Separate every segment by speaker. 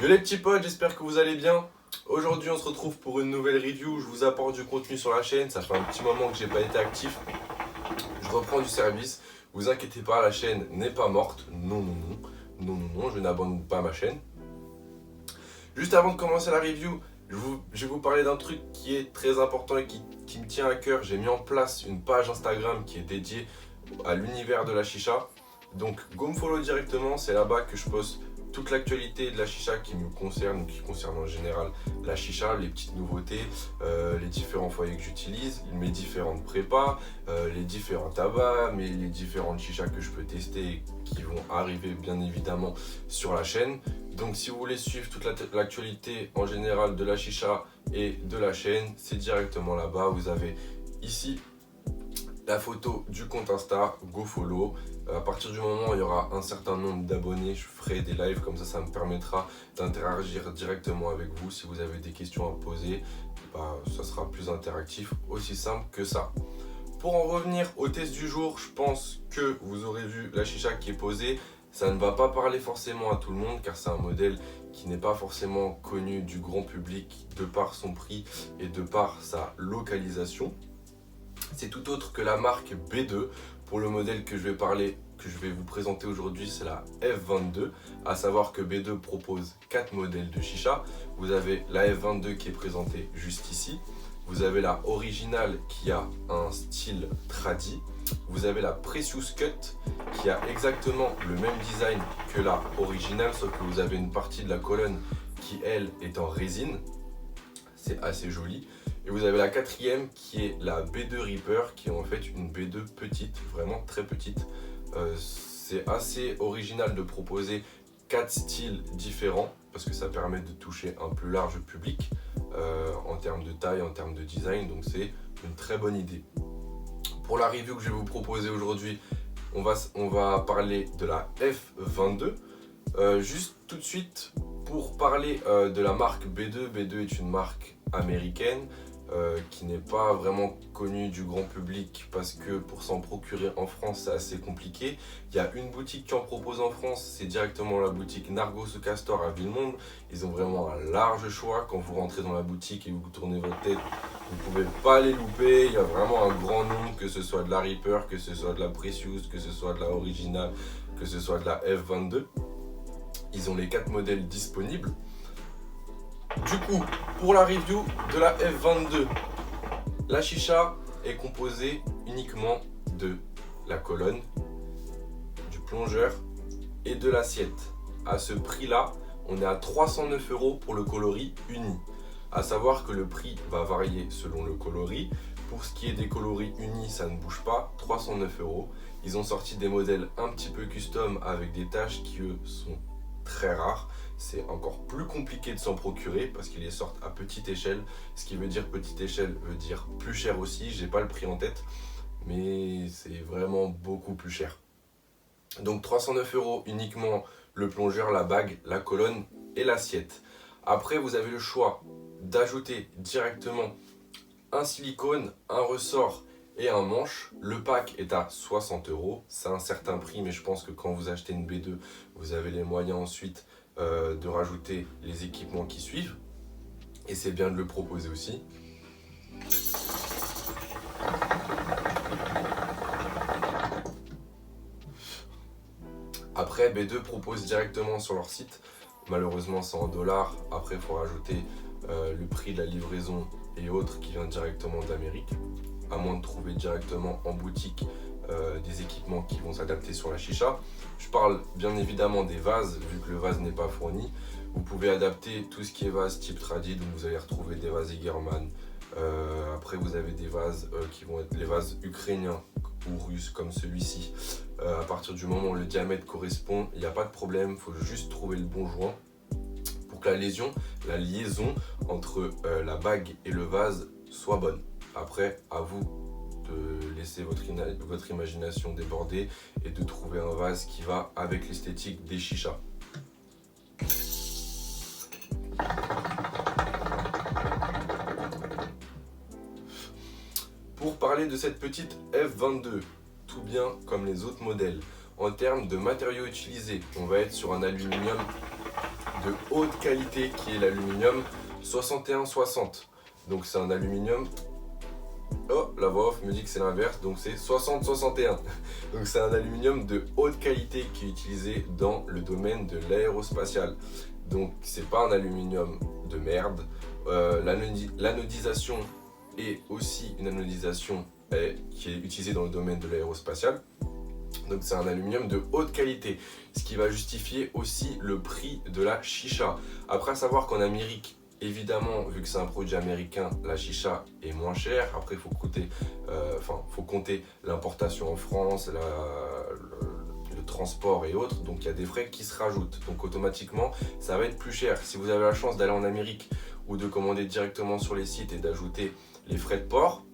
Speaker 1: Yo les petits potes, j'espère que vous allez bien. Aujourd'hui on se retrouve pour une nouvelle review. Je vous apporte du contenu sur la chaîne. Ça fait un petit moment que j'ai pas été actif. Je reprends du service. Vous inquiétez pas, la chaîne n'est pas morte. Non, non, non. Non, non, non, je n'abandonne pas ma chaîne. Juste avant de commencer la review, je vais vous parler d'un truc qui est très important et qui me tient à cœur. J'ai mis en place une page Instagram qui est dédiée à l'univers de la chicha. Donc go me follow directement, c'est là-bas que je poste toute l'actualité de la chicha qui me concerne, qui concerne en général la chicha, les petites nouveautés, les différents foyers que j'utilise, mes différentes prépas, les différents tabacs, les différentes chichas que je peux tester et qui vont arriver bien évidemment sur la chaîne. Donc si vous voulez suivre toute l'actualité en général de la chicha et de la chaîne, c'est directement là-bas. Vous avez ici la photo du compte Insta, go follow. À partir du moment où il y aura un certain nombre d'abonnés, je ferai des lives comme ça me permettra d'interagir directement avec vous. Si vous avez des questions à poser, ça sera plus interactif, aussi simple que ça. Pour en revenir au test du jour, je pense que vous aurez vu la chicha qui est posée. Ça ne va pas parler forcément à tout le monde car c'est un modèle qui n'est pas forcément connu du grand public de par son prix et de par sa localisation. C'est tout autre que la marque B2. Pour le modèle que je vais vous présenter aujourd'hui, c'est la F22. À savoir que B2 propose 4 modèles de chicha. Vous avez la F22 qui est présentée juste ici. Vous avez la originale qui a un style tradi. Vous avez la Precious Cut qui a exactement le même design que la originale, sauf que vous avez une partie de la colonne qui elle est en résine. C'est assez joli. Et vous avez la quatrième qui est la B2 Reaper qui est en fait une B2 petite, vraiment très petite. C'est assez original de proposer 4 styles différents parce que ça permet de toucher un plus large public en termes de taille, en termes de design. Donc c'est une très bonne idée. Pour la review que je vais vous proposer aujourd'hui, on va parler de la F22. Juste tout de suite pour parler de la marque B2. B2 est une marque américaine qui n'est pas vraiment connue du grand public parce que pour s'en procurer en France c'est assez compliqué. Il y a une boutique qui en propose en France, c'est directement la boutique Nargos Castor à Villemomble. Ils ont vraiment un large choix. Quand vous rentrez dans la boutique et vous tournez votre tête, vous ne pouvez pas les louper. Il y a vraiment un grand nombre, que ce soit de la Reaper, que ce soit de la Precious, que ce soit de la Original, que ce soit de la F22. Ils ont les 4 modèles disponibles. Du coup, pour la review de la F22, la chicha est composée uniquement de la colonne, du plongeur et de l'assiette. À ce prix-là, on est à 309 € pour le coloris uni. À savoir que le prix va varier selon le coloris. Pour ce qui est des coloris unis, ça ne bouge pas, 309 €. Ils ont sorti des modèles un petit peu custom avec des taches qui eux sont très rares. C'est encore plus compliqué de s'en procurer parce qu'ils les sortent à petite échelle. Ce qui veut dire petite échelle veut dire plus cher aussi. J'ai pas le prix en tête, mais c'est vraiment beaucoup plus cher. Donc 309 € uniquement le plongeur, la bague, la colonne et l'assiette. Après, vous avez le choix d'ajouter directement un silicone, un ressort et un manche. Le pack est à 60 €. C'est un certain prix, mais je pense que quand vous achetez une B2, vous avez les moyens ensuite de rajouter les équipements qui suivent. Et c'est bien de le proposer aussi. Après, B2 propose directement sur leur site. Malheureusement, c'est en dollars. Après, il faut rajouter le prix de la livraison et autres qui vient directement d'Amérique. À moins de trouver directement en boutique des équipements qui vont s'adapter sur la chicha. Je parle bien évidemment des vases, vu que le vase n'est pas fourni. Vous pouvez adapter tout ce qui est vase type tradi, donc vous allez retrouver des vases Egerman. Après vous avez des vases qui vont être les vases ukrainiens ou russes comme celui-ci. À partir du moment où le diamètre correspond, il n'y a pas de problème, il faut juste trouver le bon joint pour que la liaison entre la bague et le vase soit bonne. Après, à vous de laisser votre imagination déborder et de trouver un vase qui va avec l'esthétique des chichas. Pour parler de cette petite F22, tout bien comme les autres modèles, en termes de matériaux utilisés, on va être sur un aluminium de haute qualité qui est l'aluminium 6160. Donc c'est un aluminium. Oh, la voix off me dit que c'est l'inverse, donc c'est 6061. Donc c'est un aluminium de haute qualité qui est utilisé dans le domaine de l'aérospatial. Donc c'est pas un aluminium de merde. L'anodisation est aussi une anodisation qui est utilisée dans le domaine de l'aérospatial. Donc c'est un aluminium de haute qualité, ce qui va justifier aussi le prix de la chicha. Après, à savoir qu'en Amérique, évidemment, vu que c'est un produit américain, la chicha est moins chère. Après, il faut compter l'importation en France, le transport et autres. Donc, il y a des frais qui se rajoutent. Donc, automatiquement, ça va être plus cher. Si vous avez la chance d'aller en Amérique ou de commander directement sur les sites et d'ajouter les frais de port,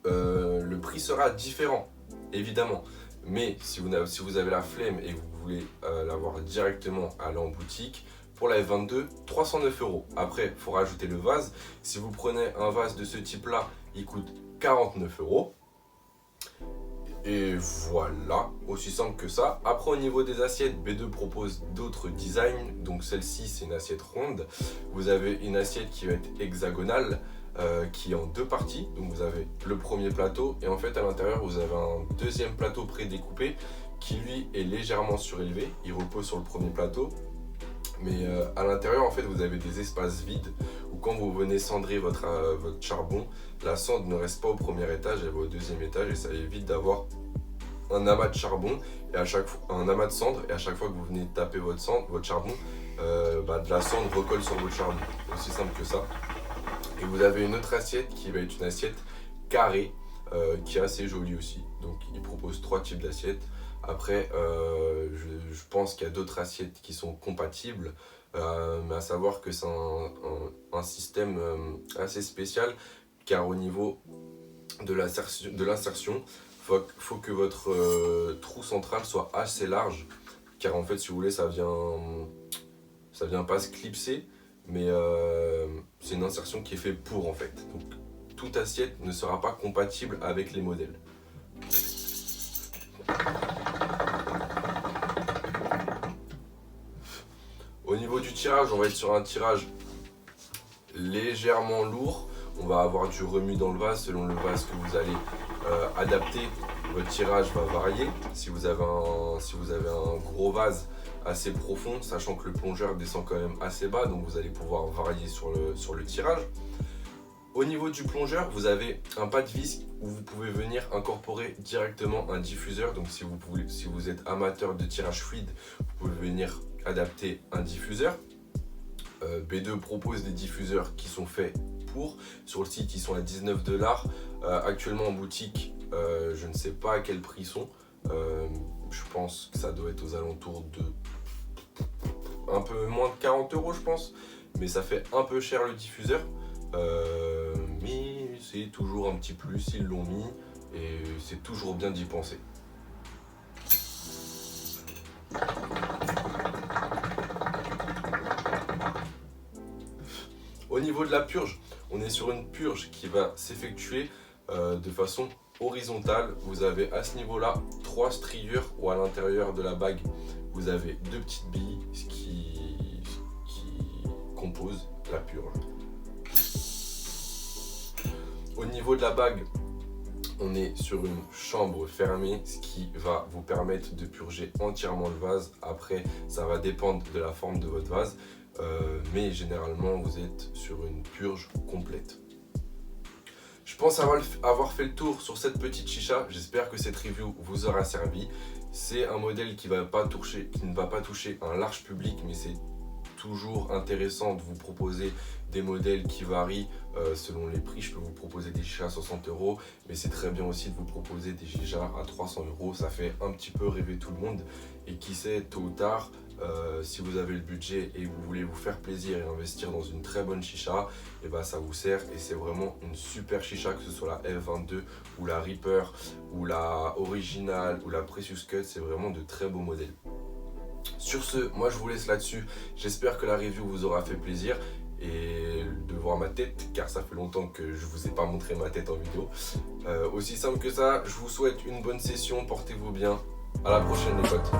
Speaker 1: le prix sera différent, évidemment. Mais si vous avez la flemme et que vous voulez l'avoir directement aller en boutique, pour la F22, 309 €. Après, il faut rajouter le vase. Si vous prenez un vase de ce type-là, il coûte 49 €. Et voilà, aussi simple que ça. Après, au niveau des assiettes, B2 propose d'autres designs. Donc celle-ci, c'est une assiette ronde. Vous avez une assiette qui va être hexagonale, qui est en deux parties. Donc vous avez le premier plateau et en fait à l'intérieur, vous avez un deuxième plateau prédécoupé qui lui est légèrement surélevé. Il repose sur le premier plateau. Mais à l'intérieur, en fait, vous avez des espaces vides où quand vous venez cendrer votre charbon, la cendre ne reste pas au premier étage, elle va au deuxième étage et ça évite d'avoir un amas de charbon et un amas de cendre, et à chaque fois que vous venez taper votre charbon, de la cendre recolle sur votre charbon. Aussi simple que ça. Et vous avez une autre assiette qui va être une assiette carrée qui est assez jolie aussi. Donc il propose 3 types d'assiettes. Après, je pense qu'il y a d'autres assiettes qui sont compatibles, mais à savoir que c'est un système assez spécial, car au niveau de l'insertion, faut que votre trou central soit assez large, car en fait, si vous voulez, ça vient pas se clipser, mais c'est une insertion qui est faite pour, en fait. Donc, toute assiette ne sera pas compatible avec les modèles. Au niveau du tirage, on va être sur un tirage légèrement lourd. On va avoir du remue dans le vase. Selon le vase que vous allez adapter, votre tirage va varier. Si vous avez un gros vase assez profond, sachant que le plongeur descend quand même assez bas, donc vous allez pouvoir varier sur le tirage. Au niveau du plongeur, vous avez un pas de vis où vous pouvez venir incorporer directement un diffuseur. Donc si vous êtes amateur de tirage fluide, vous pouvez venir adapter un diffuseur. B2 propose des diffuseurs qui sont faits pour. Sur le site, ils sont à 19 $. Actuellement en boutique, je ne sais pas à quel prix ils sont. Je pense que ça doit être aux alentours de un peu moins de 40 €, je pense. Mais ça fait un peu cher le diffuseur. Mais c'est toujours un petit plus, ils l'ont mis et c'est toujours bien d'y penser. Au niveau de la purge, on est sur une purge qui va s'effectuer de façon horizontale. Vous avez à ce niveau-là 3 striures où à l'intérieur de la bague, vous avez 2 petites billes qui composent la purge. Au niveau de la bague, on est sur une chambre fermée, ce qui va vous permettre de purger entièrement le vase. Après, ça va dépendre de la forme de votre vase, mais généralement, vous êtes sur une purge complète. Je pense avoir fait le tour sur cette petite chicha. J'espère que cette review vous aura servi. C'est un modèle qui ne va pas toucher un large public, mais c'est toujours intéressant de vous proposer des modèles qui varient selon les prix. Je peux vous proposer des chichas à 60 €, mais c'est très bien aussi de vous proposer des chichas à 300 €. Ça fait un petit peu rêver tout le monde. Et qui sait, tôt ou tard, si vous avez le budget et vous voulez vous faire plaisir et investir dans une très bonne chicha, et ben ça vous sert. Et c'est vraiment une super chicha, que ce soit la F22 ou la Reaper ou la Original ou la Precious Cut. C'est vraiment de très beaux modèles. Sur ce, moi je vous laisse là-dessus. J'espère que la review vous aura fait plaisir et de voir ma tête, car ça fait longtemps que je vous ai pas montré ma tête en vidéo. Aussi simple que ça, je vous souhaite une bonne session, portez-vous bien. À la prochaine les potes.